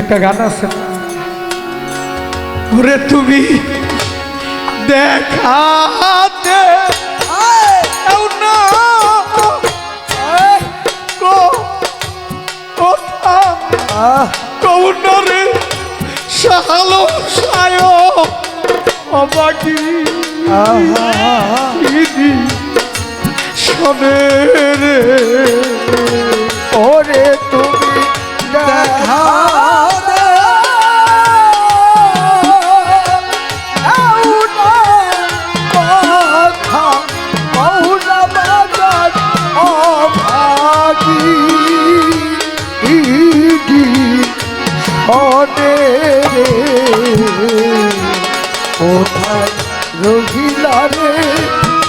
একটা গান আছে না, ওরে তুমি দেখাতে দাও না কৌনরে শালো সায় অবাকি শোনে রে ওরে তুমি দেখা কোথায় রহিলা রে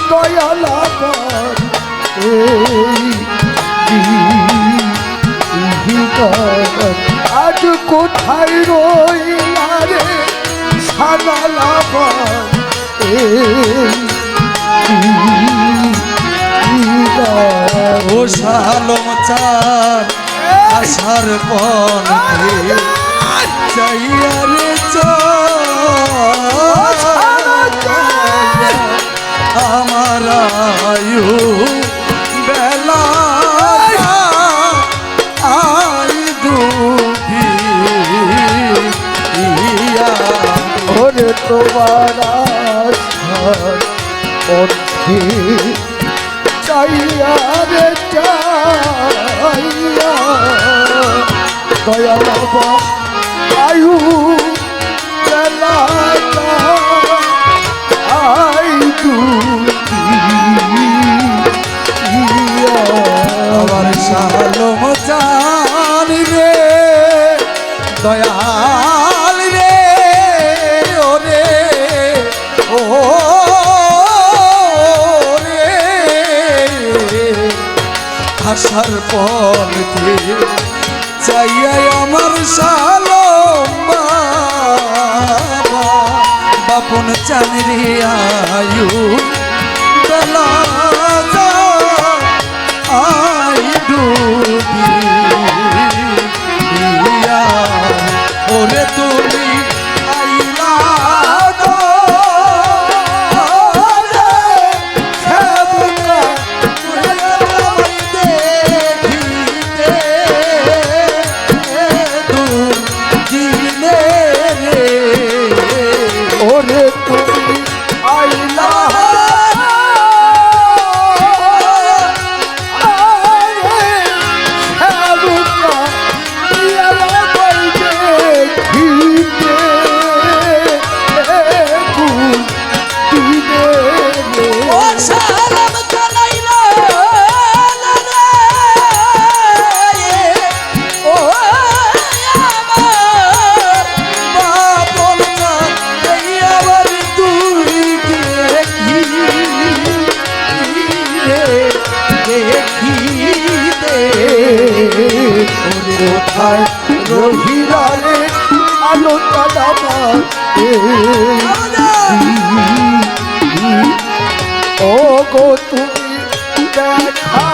দয়ালাবার আজ কোথায় রহিলা রে সানালাবার ও শালম চার আসার পথে চাইয়া রে আমার আয়ু বেলা আই দুঃখী ওরে তোমার আসার পথে চাইয়া রে চাইয়া দয়াল আয়ু বেলা আই আবার শালম চান রে দয়াল রে ওরে ও রে আসার পথে চাইয়াই আমার শালম বাবা বাপন চান রে আয়ু বেলা আই ডুবি ওরে তুমি আইলা ওরে তুমি আইলা কোথায় রহিলা রে আলো দাদা ও গো তুমি দেখা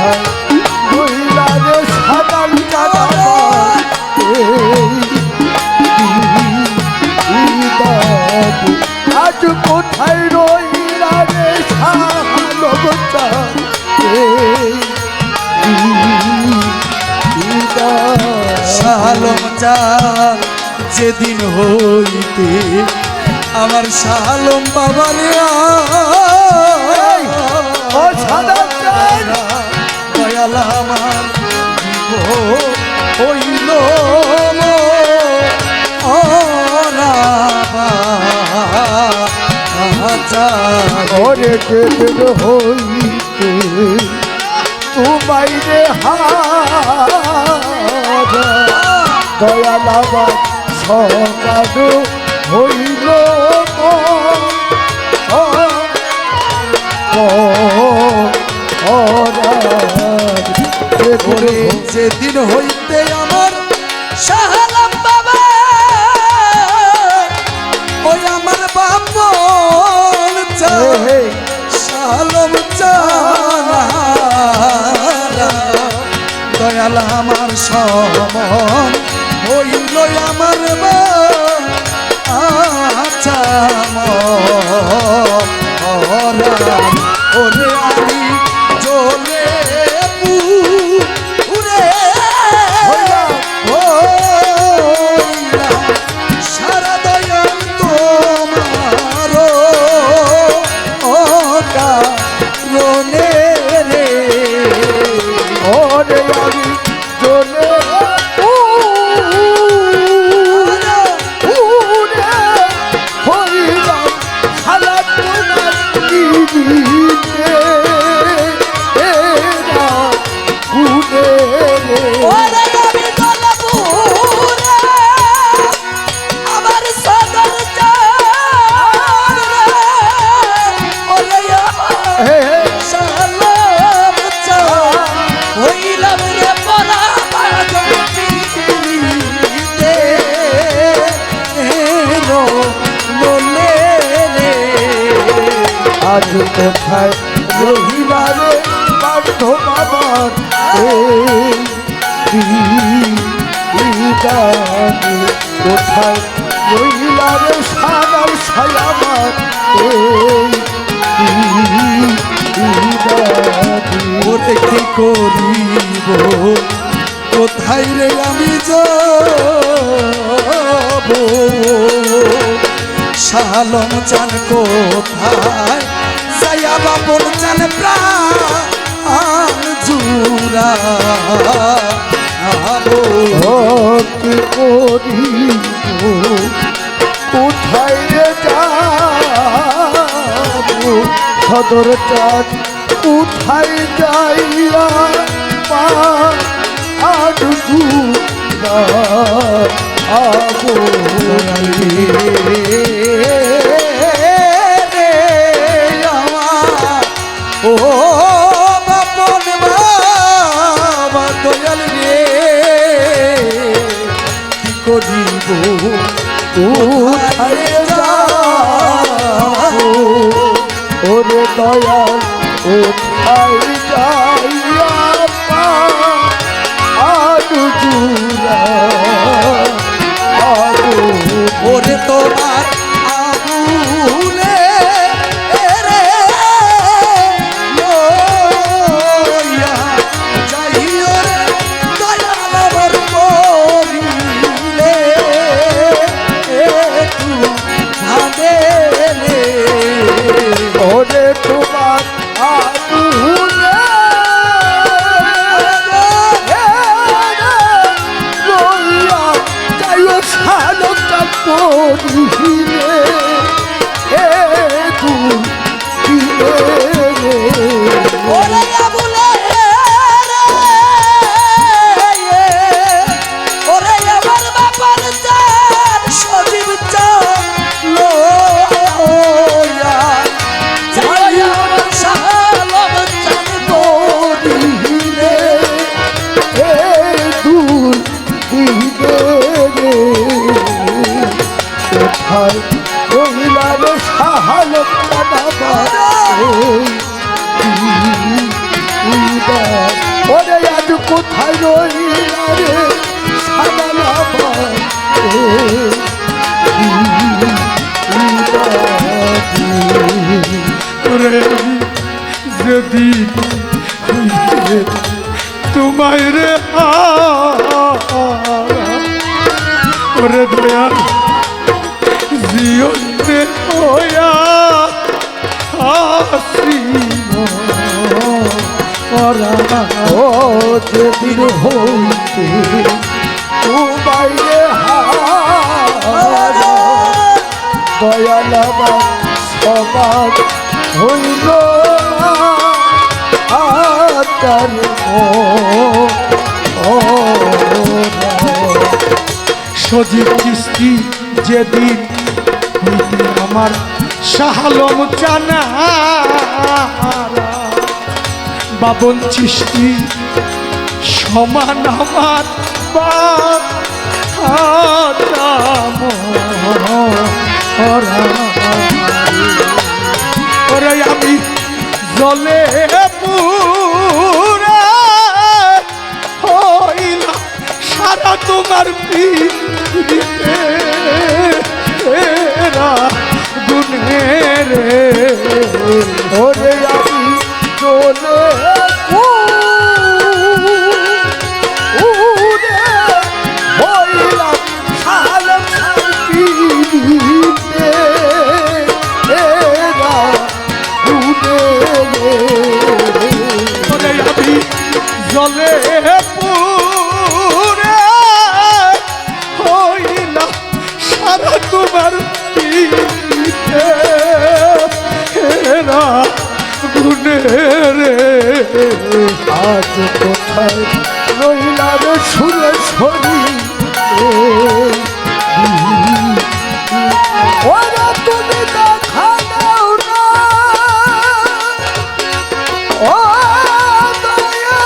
কোথায় রহিলা রে সাদাল দাদা আজ কোথায় রহিলা রে শালম চার যেদিন হইতে আমার শালম বাবার দয়াল আমার হইল ওরে যেদিন হইতে তোমায় রে দয়াল আমার সকাল হইল ওরে যেদিন হইতে আমার শাহালম বাবা ওই আমার বাপন শালম চালা দয়াল আমার সমন হইল আমার আচ্ছা ওরে আমি চলে পুরে সারা দয়াল তোমার রনে রে ওরে আমি চলে হইলাম সারা তোমার দিদিতে এরা গুনে রে ওরে আমি দলপুরে আমার সদর চার ওরে শালম চা হইলাম রে পরা বাগিতে নো লোলে রে আজ কোথায় রহিলা রে বাধ্য বাবার কোথায় রহিলা রে সাদার সায়াবার ওরে কি করিব কোথায় রে আমি যাব শালম চান কোথায় সায়া বাবন চান প্রাণ জুরা কি করিব কোথায় রে যাব সদর চাঁদ কোথায় যাইয়া পা আডু আবো ও বাপন বাবা দয়াল রে কি করিব কোথায় যাব ওরে দয়াল কোথায় যাইয়া পা আডু আবো ওরে তোমার আবুলে রে লইয়া যাইও রে দয়াল আমার করিলে একটু ভাবে রে ওরে তোমার আগুনে লইয়া যাইও শালটা পড়িলে এ তুই দিলে রে ওরে আবুলে রে ওরে আমার বাবার চার সজীব চালো যাই আমার শালম চান পড়িলে এ দূর দিলে রে কোথায় রহিলা রে শাহালম ওরে আজ কোথায় রহিলা রে শাহালম ওরে যদি তোমায় রে ওরে দয়াল জিয়তে হইয়া আসি ও যেদিন হইতে তোমায় দয়াল আমার সমাজ হইল আতার সজীব চিস্তি যেদিন হইতে আমার শাহালম জানা বাবন চিস্তি সমান আমার বাপ ওরে আমি জলে পুরা হইলাম সারা তোমার পিড়িতে গুনে রে ওরে আমি চলে উড়ে হইলাম সালাম পিড়িতে এরা উড়ে ওরে আমি জলে পুরে হইলাম সারা তোমার পিঠে হেরা গুনে রে আজ কোথায় রইলা রে সুরেশ্বরী ওরা তুমি দেখা দাও না ও দয়া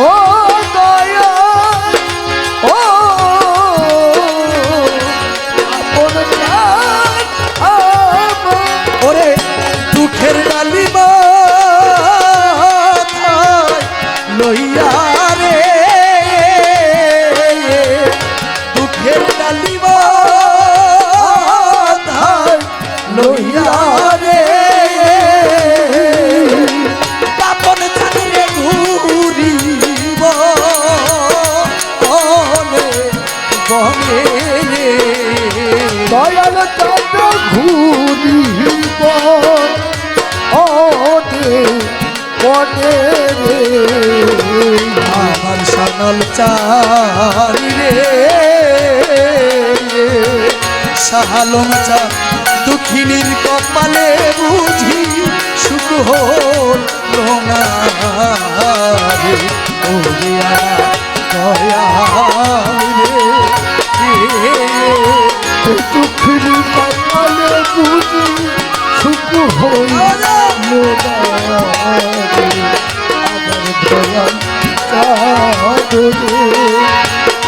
ও দয়া ও আপন প্রাণ আমার ওরে দুঃখের ডালি লইয়া রে দুঃখের ডালি লইয়া রে পাপন চাঁদরে ঘুরিব বনে বনে রে দয়াল চাঁদ ঘুরিব ওদে বনে রে আমার সানল চারি রে সাহালম চা দুঃখিনীর কপালে বুঝি সুখ হল না রে ওরে দয়া রে দুঃখিনী কপালে বুঝি সুখ হইল আমার দয়াল চাঁদ রে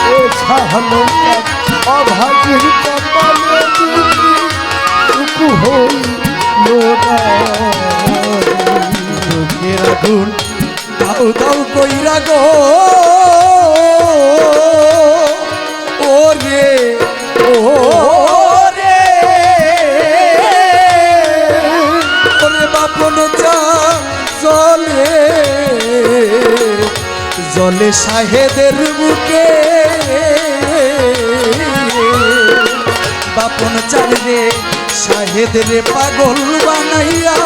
এ ছাহলো অভাগীর কপালে বুঝি সুখ হইল চোখের আগুন দাও দাও কইরা গো ও রে ও রে ওরে বাপন চা জলে জলে শাহেদের বুকে বাপন চালে শাহেদের পাগল বানাইয়া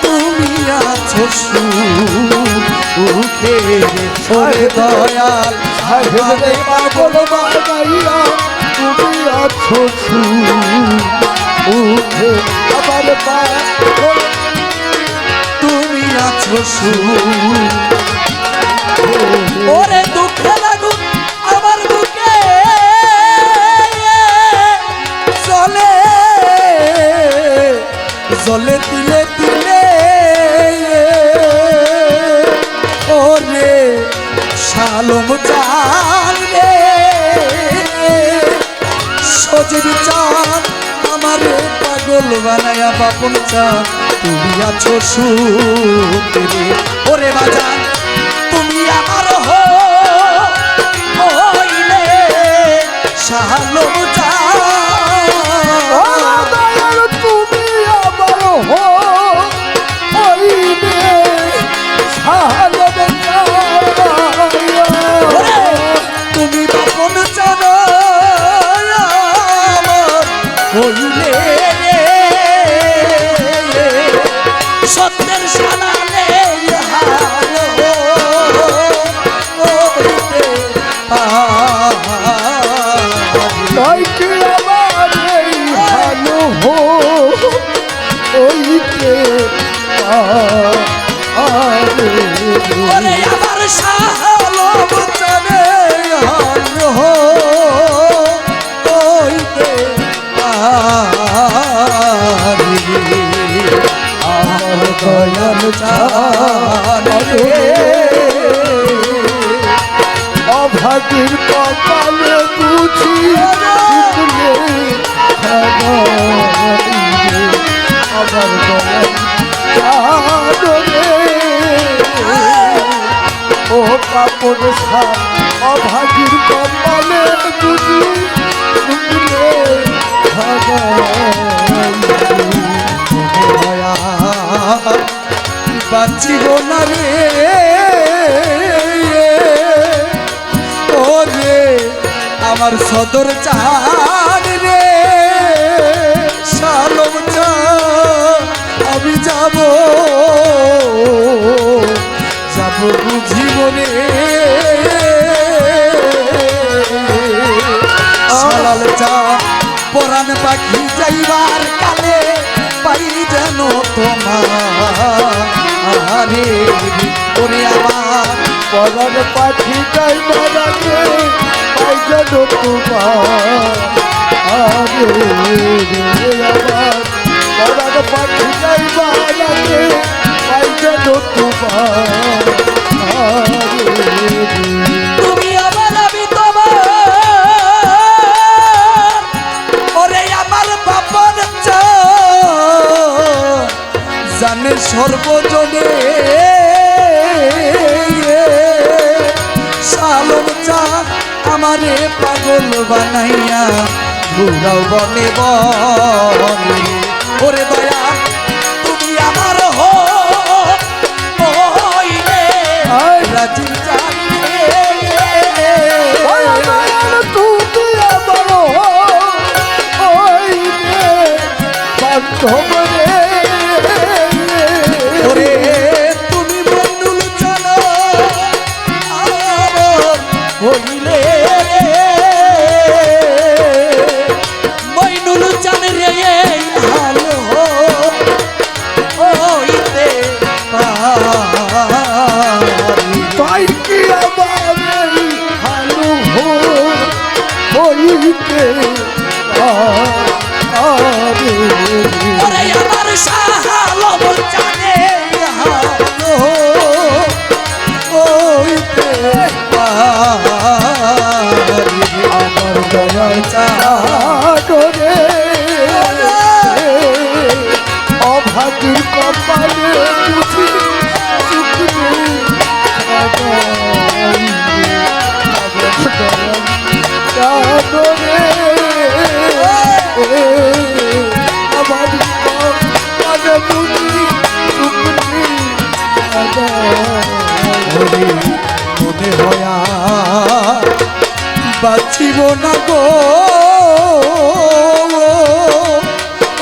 তুমি আছো সুখে ওরে দয়াল সাহেবরে পাগল বানাইয়া তুমি আছো উঠে আবার পাগল তুমি আছো ওরে দুঃখে লাগুন আমার বুকে চলে জলে তিলে তিলে ওরে শালম চাল রে সজীব চাঁদ আমারে পাগল বানায়া বাপন চাঁদ তুমি আছো সুখে রে ওরে বাজান তুমি আমার হইলে শালম চাঁদ দয়াল তুমি আবার হইবে সালব তুমি বাপন চাঁদ হইলে সত্যের সানালে তাই কি অভাগীর কপালে বুঝি শুকলে আমার দয়া ও কাপড় সাপ অভাগীর কপালে বুঝি শুকলে বাঁচিব না রে ও রে আমার সদর চাঁদ রে শালম চাঁদ আমি যাব যাব বুঝিব রে শালাল চাঁদ পরাণ পাখি যাইবার কালে পাই যেন তোমার আরে ওরে আমার পরার পাখি যাইবার আগে পাই যেন তোমার আরে আমার পরার পাখি যাইবার আগে পাই যেন তোমার তুমি আমার আমি তোমার ওরে আমার বাবার জানে সর্বজনে শালম চাঁদ আমারে পাগল বানাইয়া ঘুরাও বনে বনে ওরে দয়া তুমি আমার হইলে রাজিব চাঁদ তুমি আমার হইলে বান্ধব রে ওরে তুমি মন্ডল চলো হইলে মইনুল চান রে ভালো হইতে পারি তাই কি আমার ভালো হইতে ওরে আমার শালম চানে ভালো হইতে পারি আমার দয়া চা চাদরে অভাগীর কপালে বুঝি শুকনো চাদরে আমার কপালে বুঝি শুকনো মনে হয়া বাঁচিব না গো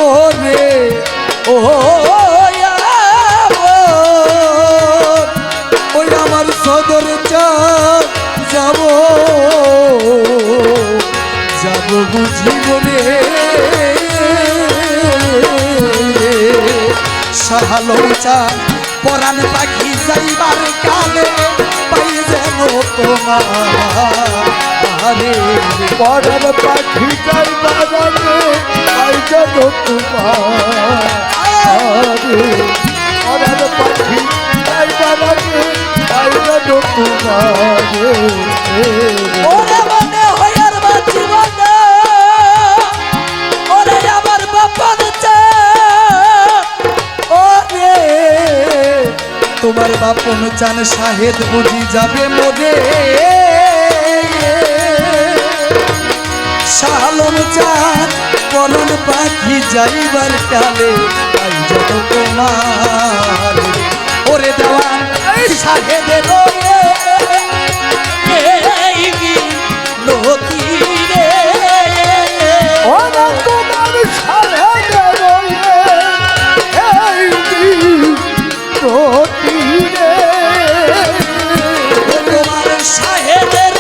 ও রে ও ওই আমার সদর চাঁদ যাব যাব বুঝিব রে শালম চাঁদ পরাণ পাখি যাইবার কালে পাই যেন তোমার আরে পরার পাখি যাইবার আগে পাই যেন তোমার পরার পাখি যাইবার আগে পাই যেন তোমার ওরে মনে হইয়ার বাঁচিব না ওরে আমার বাপার ওরে তোমার বাপন চান শাহেদ বুঝি যাবে মোরে শালম চান পরন পাখি যাইবার কালে পাই যত তোমার ওরে দেওয়ান শাহেদের নদী রে ওরা তোমার সারা এই তীরে তোমার শাহেদের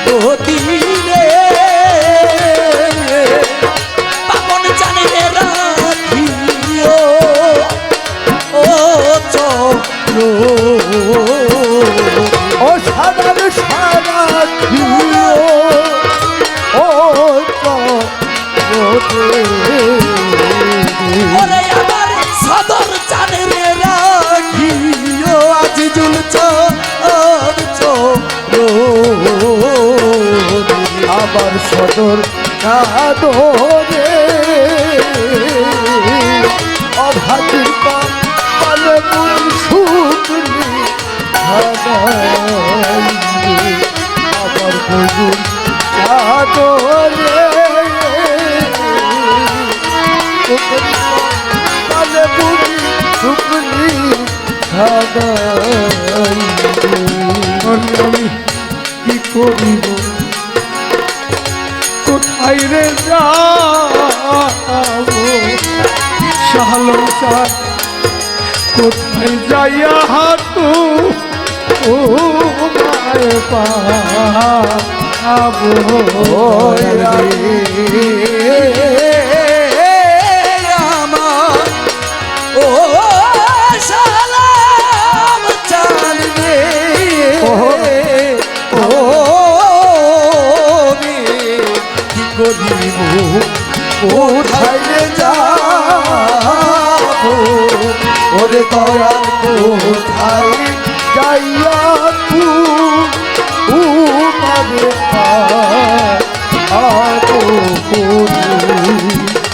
নদী রে পাপন জানে রাখিও ও চক্র ও সারা সারা ও ওরে আমার সদর জানে রাখিও আজিজুল আবার সদর কাদরে অভাগীর পালে মন শুকলি আবার বগুন কাদরে পালে মন শুকলি আমি কি করিব কোথায় রে যাব শালম চার কোথায় যাইয়া হাতু ও মায় পাবো ও সালাম চান রে ও রে কি করিব কোথায় যাব ওরে দয়াল কোথায় যাইয়া তুমারে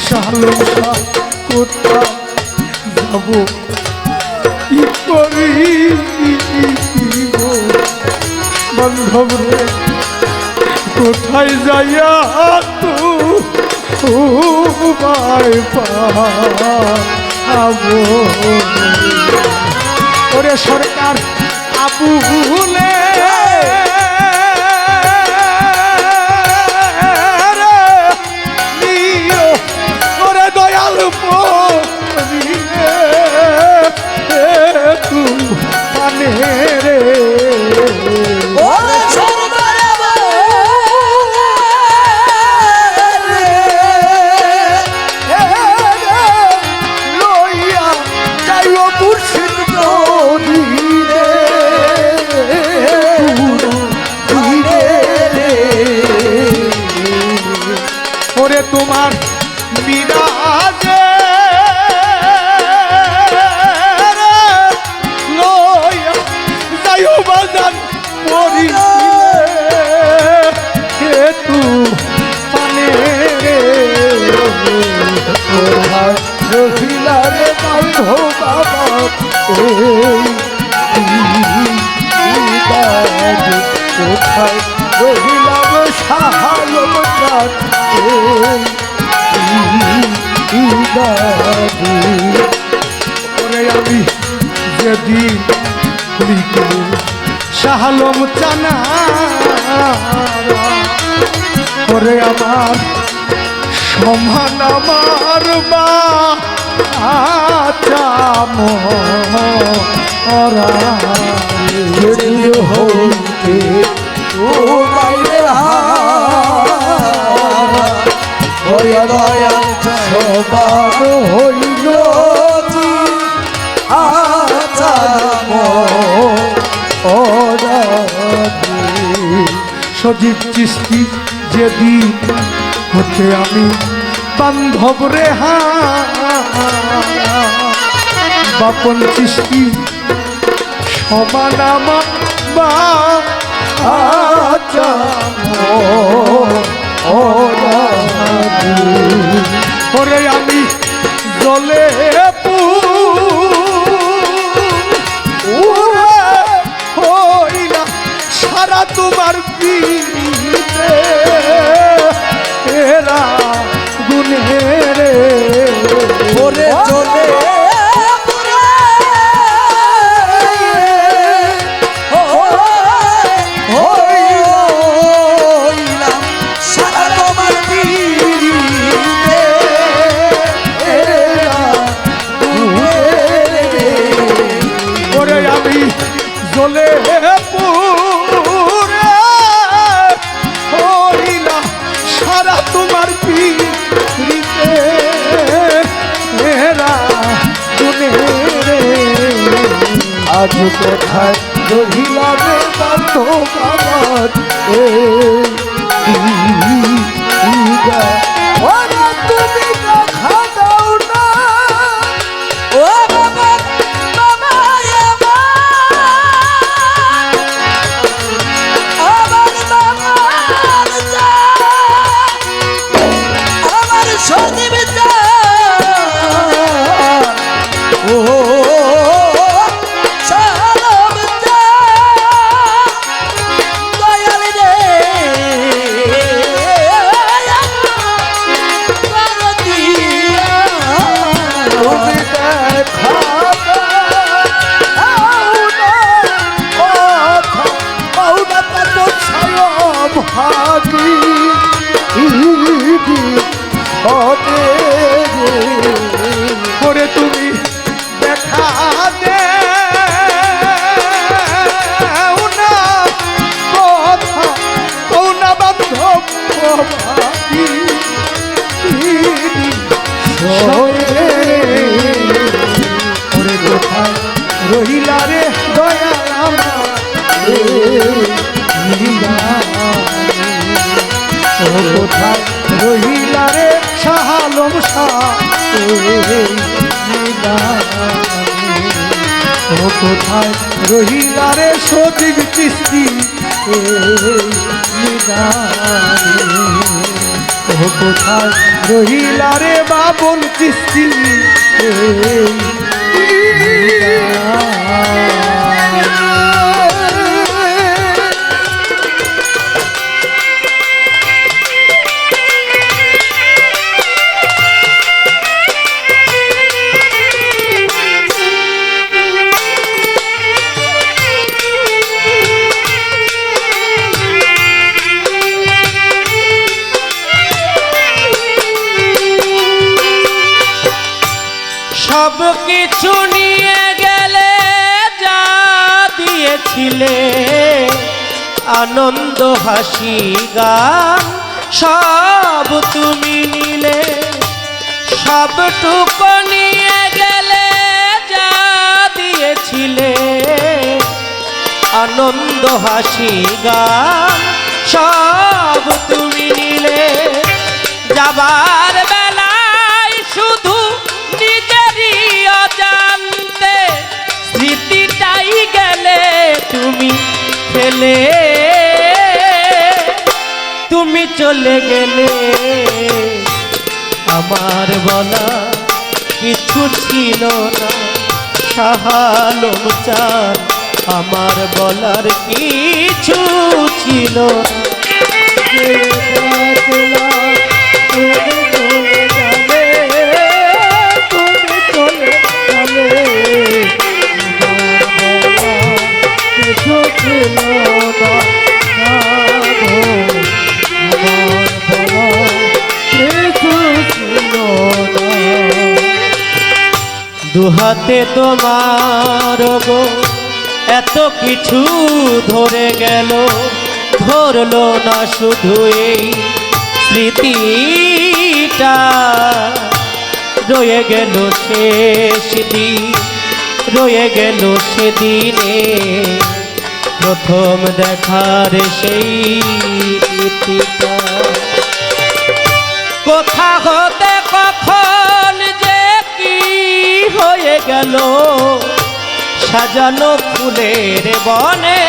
শালম চার কোথায় যাব কি করিব বান্ধব রে কোথায় যাইয়া তোমায় পাবো ওরে সরকার আবুলে ওরে দয়াল পরিলে তু মানে রে ওরে সরকার লইয়া যাইও মুর্শিদ নদীরে ওরে তোমার বিরাজে লইয়া যাইও বাজান পরিলে তু পানে রে রহিলারে বান্ধব বাবা কোথায় রহিলাম সাহায্য ওরে আমি যেদিন লিখে শাহালম চানা ওরে আমার সমান আমার বা আচাম ওরা হইতে ও বাইরে হইয়া দয়াল সবার হইল সজীব চিস্তি যেদিন হতে আমি বান্ধব রে বাপন চিস্তি সমান আমার বা ওরে আমি জলে হইলা সারা তোমার পিড়িতে এরা গুনে রে ওরে চলে জলে পুরে হইলা সারা তোমার পিড়িতে এরা গুনে রে আজ কোথায় রহিলারে বান্ধব আমার তুমি দেখা দাও না ও বাবা বাবা আমার বাবা কোথায় রহিলা রে সজীব চিস্তি এই নিদানে ও কোথায় রহিলা রে বাবন চিস্তি এই সব কিছু নিয়ে গেলে যা দিয়েছিলে আনন্দ হাসি গান সব তুমি নিলে সবটুকু নিয়ে গেলে যা দিয়েছিলে আনন্দ হাসি গান সব তুমি নিলে যাবার বেলায় শুধু নিজেরই অজান্তে স্মৃতিটাই গেলে তুমি ফেলে তুমি চলে গেলে আমার বলা কিছু ছিল না শাহালম চাঁদ আমার বলার কিছু ছিল না যে দেখলা তুমি চলে গেলে তুমি চলে গেলে আমার বলা কিছু ছিল না দুহাতে তোমার গো এত কিছু ধরে গেল ধরলো না শুধু এই স্মৃতিটা রয়ে গেল শেষ দিন রয়ে গেল সেদিনে প্রথম দেখার সেই স্মৃতিটা কোথা হতে কখন যে কি হয়ে গেল সাজানো ফুলের বনে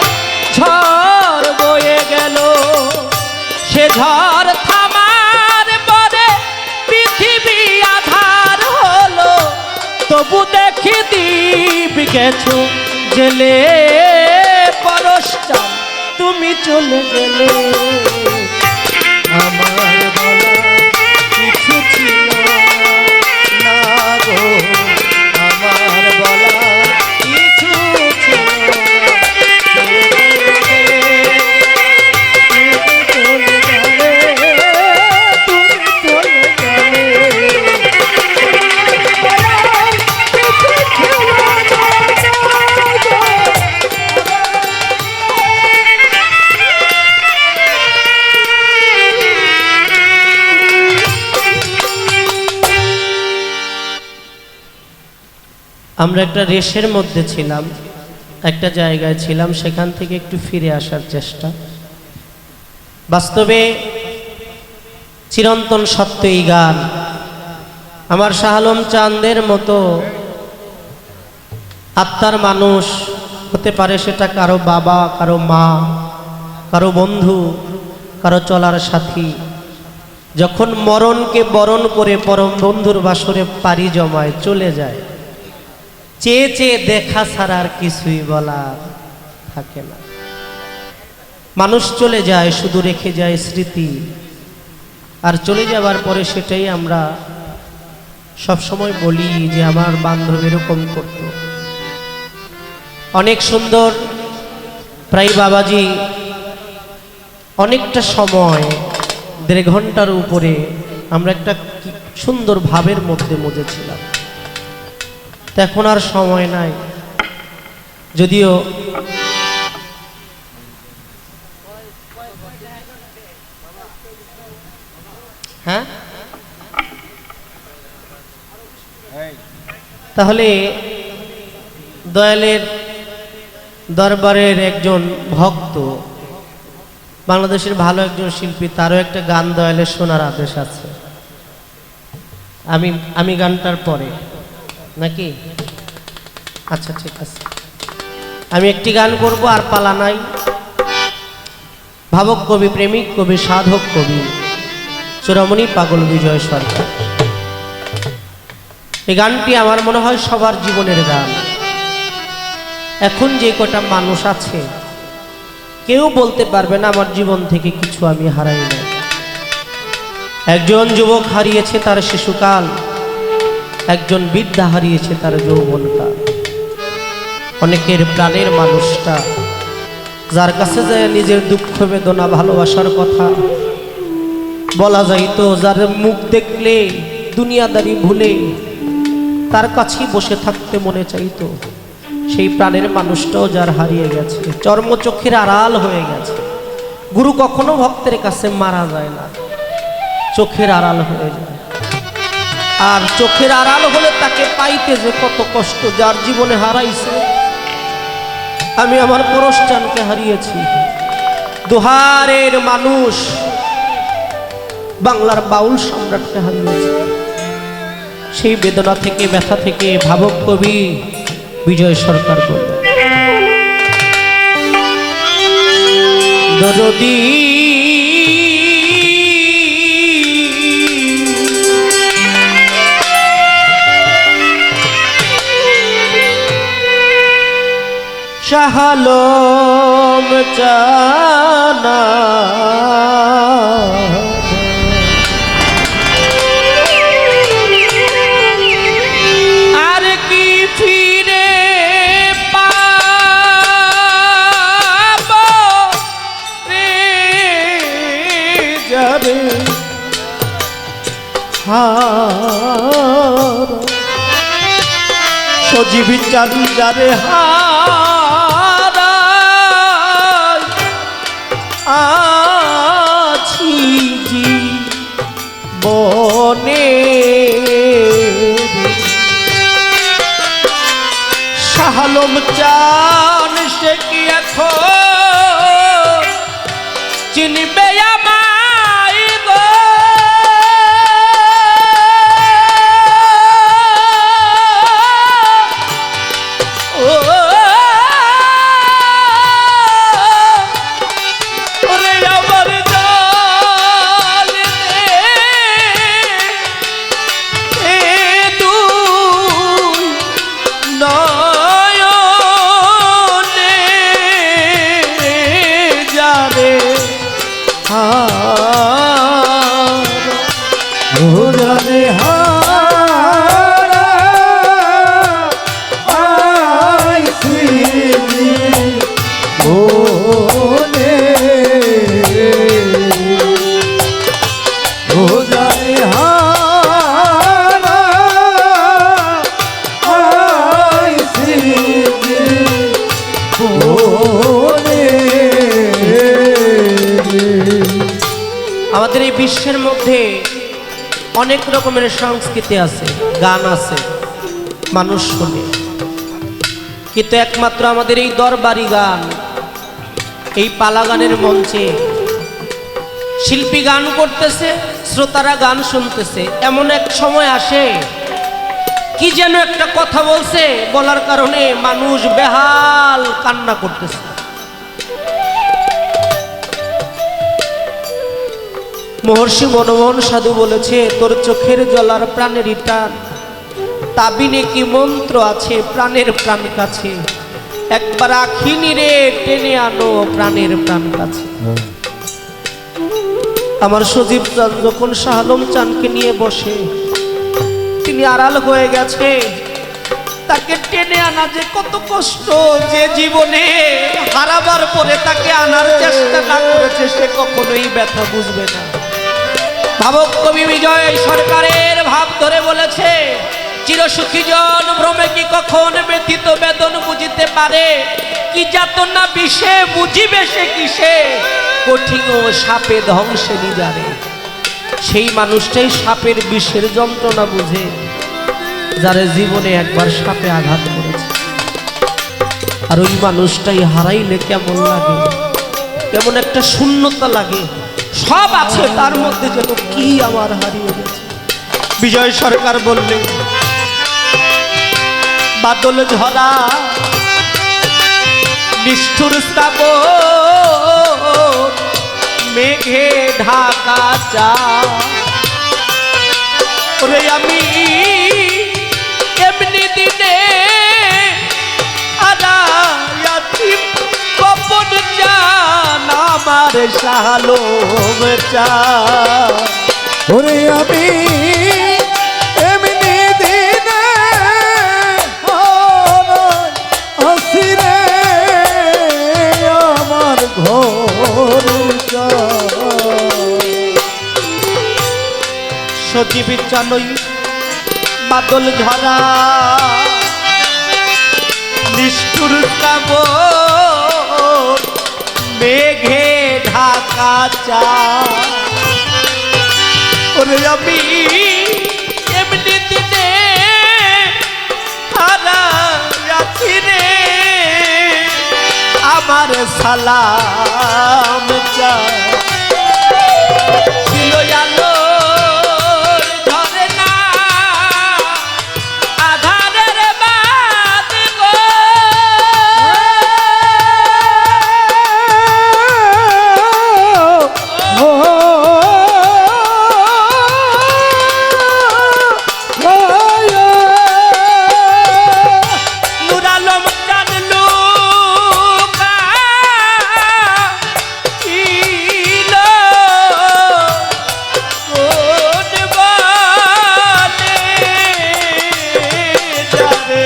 ঝড় বয়ে গেল সে ঝড় থামার পরে পৃথিবী আধার হলো তবু দেখি দীপ গেছো জেলে পরশটা তুমি চলে গেলে আমার বলা কিছু ছিল না গো আমার বলা কিছু ছিল না। তুমি চলে গেলে, তুমি চলে গেলে। আমরা একটা রেসের মধ্যে ছিলাম, একটা জায়গায় ছিলাম, সেখান থেকে একটু ফিরে আসার চেষ্টা। বাস্তবে চিরন্তন সত্য এই গান। আমার শাহালম চাঁদের মতো আত্মার মানুষ হতে পারে, সেটা কারো বাবা, কারো মা, কারো বন্ধু, কারো চলার সাথী। যখন মরণকে বরণ করে পরম বন্ধুর বাসরে পাড়ি জমায় চলে যায়, চেয়ে চেয়ে দেখা ছাড়া আর কিছুই বলার থাকে না। মানুষ চলে যায়, শুধু রেখে যায় স্মৃতি। আর চলে যাবার পরে সেটাই আমরা সবসময় বলি যে আমার বান্ধব এরকম করত। অনেক সুন্দর, প্রায় বাবাজি অনেকটা সময়, 1.5 ঘন্টার উপরে আমরা একটা সুন্দর ভাবের মধ্যে মজেছিলাম। এখন আর সময় নাই, যদিও হ্যাঁ, তাহলে দয়ালের দরবারের একজন ভক্ত, বাংলাদেশের ভালো একজন শিল্পী, তারও একটা গান দয়ালের শোনার আদেশ আছে। আমি গানটার পরে নাকি? আচ্ছা ঠিক আছে। আমি একটি গান করব, আর পালা নাই। ভাবক কবি, প্রেমিক কবি, সাধক কবি চূড়ামণি পাগল বিজয় সরকার। এই গানটি আমার মনে হয় সবার জীবনের গান। এখন যে কটা মানুষ আছে কেউ বলতে পারবে না আমার জীবন থেকে কিছু আমি হারাই না। একজন যুবক হারিয়েছে তার শিশুকাল, একজন বৃদ্ধা হারিয়েছে তার যৌবনকাল। অনেকের প্রাণের মানুষটা যার কাছে যায় নিজের দুঃখ বেদনা ভালোবাসার কথা বলা যাইতো, যার মুখ দেখলে দুনিয়াদারি ভুলে তার কাছেই বসে থাকতে মনে চাইতো, সেই প্রাণের মানুষটাও যার হারিয়ে গেছে, চর্মচক্ষের আড়াল হয়ে গেছে। গুরু কখনো ভক্তের কাছে মারা যায় না, চোখের আড়াল হয়ে যায়। আর চোখের আড়াল হলে তাকে পাইতে যে কত কষ্ট, যার জীবনে হারাইছে। আমি আমার পরশচানকে হারিয়েছি, দোহারের মানুষ বাংলার বাউল সম্রাটকে হারিয়েছি। সেই বেদনা থেকে, ব্যথা থেকে ভাবক কবি বিজয় সরকার বললেন, দরদী শাহ আলম জানা আর কি ফিরে পাব রে যাবে হার সজীব চারু যারে আছি জীবনে শাহ আলম চান সে কি এখন চিনবে আমায় গো, আমাদের এই বিশ্বের মধ্যে অনেক রকমের সংস্কৃতি আছে, গান আছে, মানুষ শোনে, কিন্তু একমাত্র আমাদের এই দরবারি গান, এই পালা গানের মঞ্চে শিল্পী গান করতেছে, শ্রোতারা গান শুনতেছে, এমন এক সময় আসে কি যেন একটা কথা বলছে, বলার কারণে মানুষ বেহাল কান্না করতেছে। মহর্ষি মনমোহন সাধু বলেছে, তোর চোখের জলার প্রাণের টান, তাবিনে কি মন্ত্র আছে প্রাণের প্রাণ কাছে, একবার আখি নিরে টেনে আনো প্রাণের প্রাণ কাছে। আমার সজীব চান যখন শাহ আলম চানকে নিয়ে বসে, তিনি আড়াল হয়ে গেছে, তাকে টেনে আনা যে কত কষ্ট, যে জীবনে হারাবার পরে তাকে আনার চেষ্টা না করেছে সে কখনোই ব্যথা বুঝবে না। ভাবক কবি বিজয় সরকারের ভাব ধরে বলেছে, চিরসুখী জন ভ্রমে কি কখন ব্যথিত বেদন বুঝিতে পারে, কি যাতনা বিষে বুঝিবে সে কিসে, কঠিন ও সাপে ধ্বংসে নিজারে। সেই মানুষটাই সাপের বিষের যন্ত্রণা বুঝে, যারা জীবনে একবার সাপে আঘাত করেছে। আর ওই মানুষটাই হারাইলে কেমন লাগে, কেমন একটা শূন্যতা লাগে, সব আছে তার মধ্যে যেন কি আমার হারিয়ে গেছে। বিজয় সরকার বললেন, বাদল ঝরা নিষ্ঠুর শ্রাবণ মেঘে ঢাকা চা ওরে আমি এমনি দিনে আদায়াতি গোপন জান আমার শালোম চা ওরে আমি এমনি দিনে আসিরে আমার ঘর সজীব জানই বাদল ঝরা নিষ্ঠুর শ্রাবণ মেঘে ঢাকা চা ওরে আমি এমনি দিনে হারাইয়াছি রে আমার সালাম চা ছিল আলো ধরে না আধারের বাদ গো নুরালম জানলু ছিল কোন বনে যাবে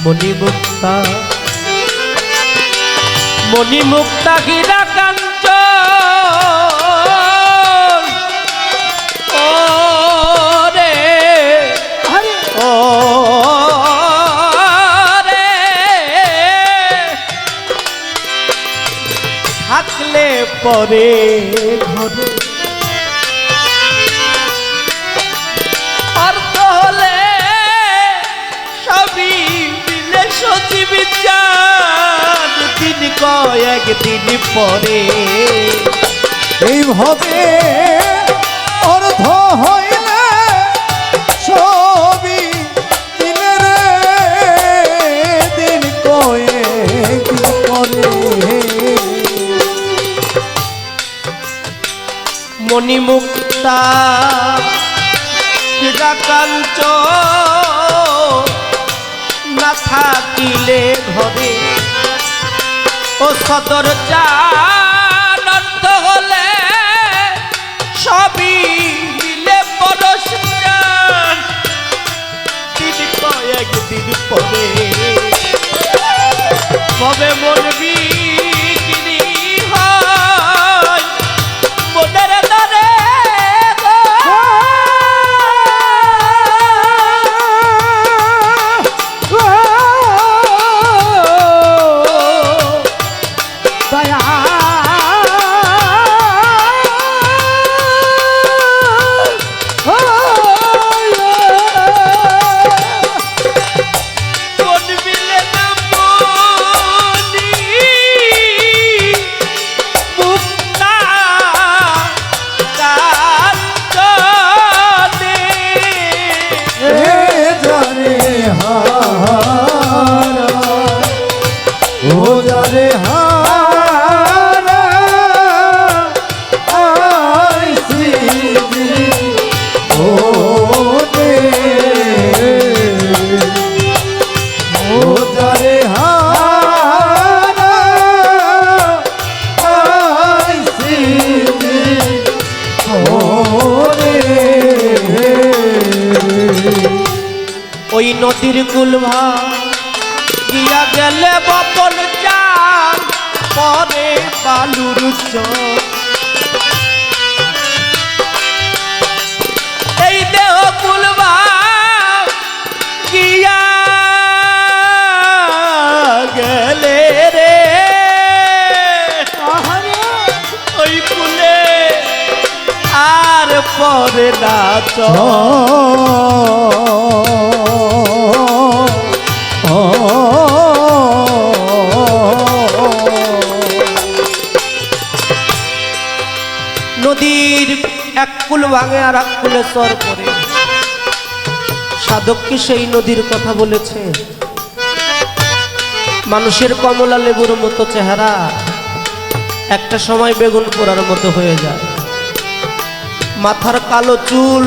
মণিমুক্তা মণিমুক্তা হীরা কাঞ্চ ও রে ও রে থাকলে পরে ঘরে অর্থ হলে সবই মিলে সজীব চাঁদ দিন কয়েকদিন পরে এইভাবে অর্ধ হইলে ছবি দিলে রে দিন কয়েক পরে মণিমুক্তা হীরাকাঞ্চ না থাকিলে ঘরে ও সদর চান অর্থ হলে সবই মিলে পরশ চান দিন কয়েকদিন পরে কবে মন বিক্রি হয় মনের দরে ওই নদীর কুলভা গিয়া গেলে বপন চাল পরে বালুর চর এই দেহ কুলভা গিয়া পরে না নদীর এক কুল ভাঙে আর এক কুলে চর করে। সাধক কি সেই নদীর কথা বলেছে? মানুষের কমলা লেবুর মতো চেহারা একটা সময় বেগুন পোড়ার মতো হয়ে যায়। মাথার কালো চুল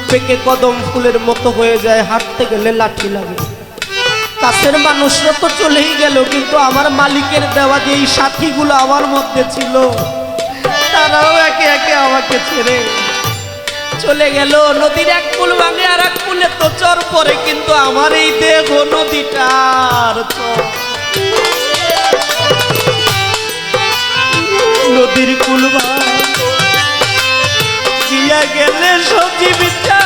পেকে কদম ফুলের মতো হয়ে যায়, হাঁটতে গেলে লাঠি লাগে। কাছের মানুষরা তো চলেই গেল, কিন্তু আমার মালিকের দেওয়া যে এই সাথীগুলো আমার মধ্যে ছিল তারাও একে একে আমাকে ছেড়ে চলে গেল। নদীর এক কুল ভাঙে আর এক কুলে তো চর পড়ে, কিন্তু আমার এই দেহ নদীটার চর। নদীর কুল ভাঙিয়া গেলে সজীবিতা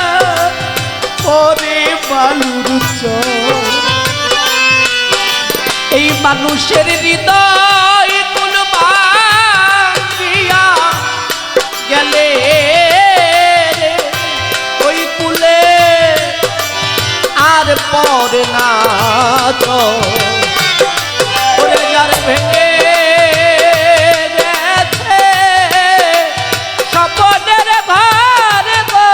পরে বালুর চর। এই মানুষের হৃদয় কুল ভাঙিয়া গেলে ওই কুলে আর পরে না চরে যার ভেঙে গেছে স্বপ্নের ঘর গো।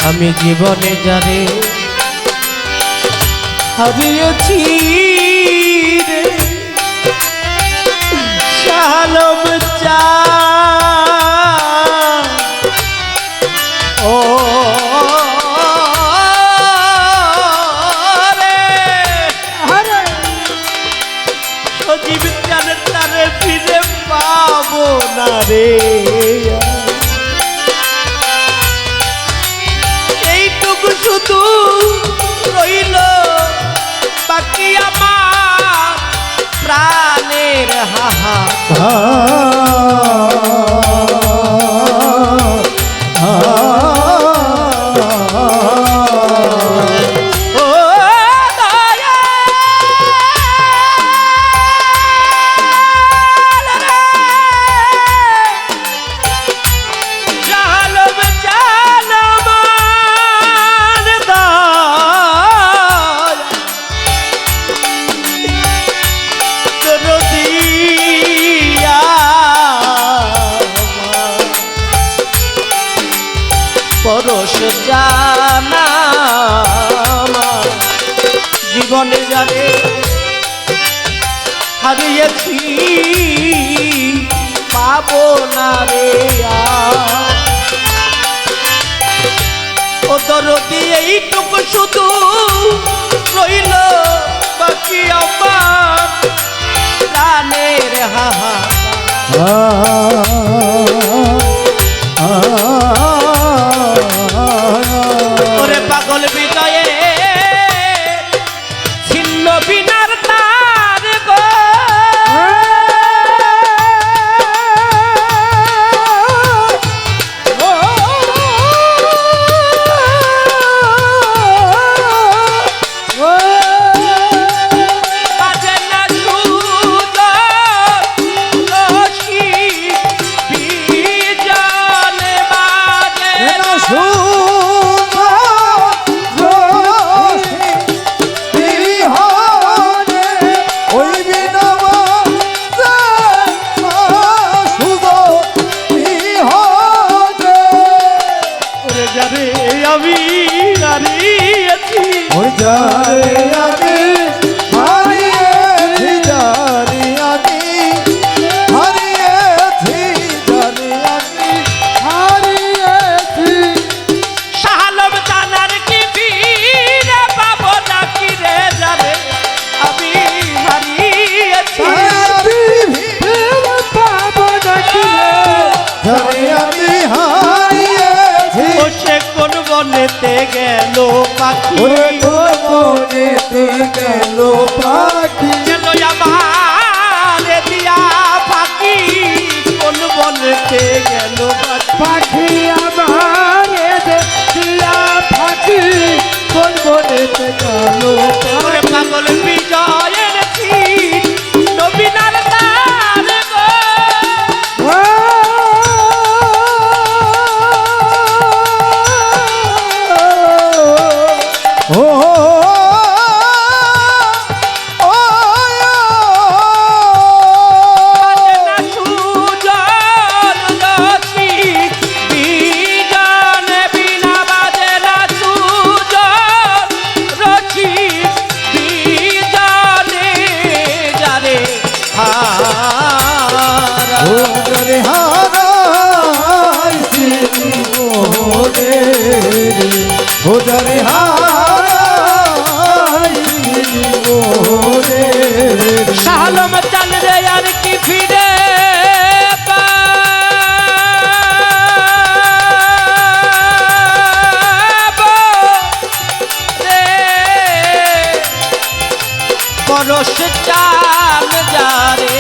আমি জীবনে জানে হারিয়েছি রে শালম চা ও রে সজীব জানে তারে ফিরে পাবো না রে। শুধু রইল বাকি আমার প্রাণের জানা আমার জীবনে যারে হারিয়েছি পাবো না রে আর। ও দরদি এইটুকু শুধু রইল বাকি আমার প্রাণের হাহা। ওরে পাগল বিজয়ে ছিন্ন বিনার তার গো বাজে না সুদর রশি বিজনে বাজে না ওরে যারে আমি হারিয়েছি শাহালম জানার কি ফিরে পাবো না কি রে যারে আমি হারিয়েছি। ও সে কোন বনেতে গেল পাখি গেল আমার দিয়া পাখি কোন বনেতে গেল পাখি। ওরে পাগল বিজয়ের ছিট নবীনার তার গো বাজে না সুজন রশি বিজনে বিনা বাজে না সুজন রশি বিজনে যারে হারা। শাহালম চান রে আর কি ফিরে পাবো রে পরশ চান যারে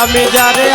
আমি যারে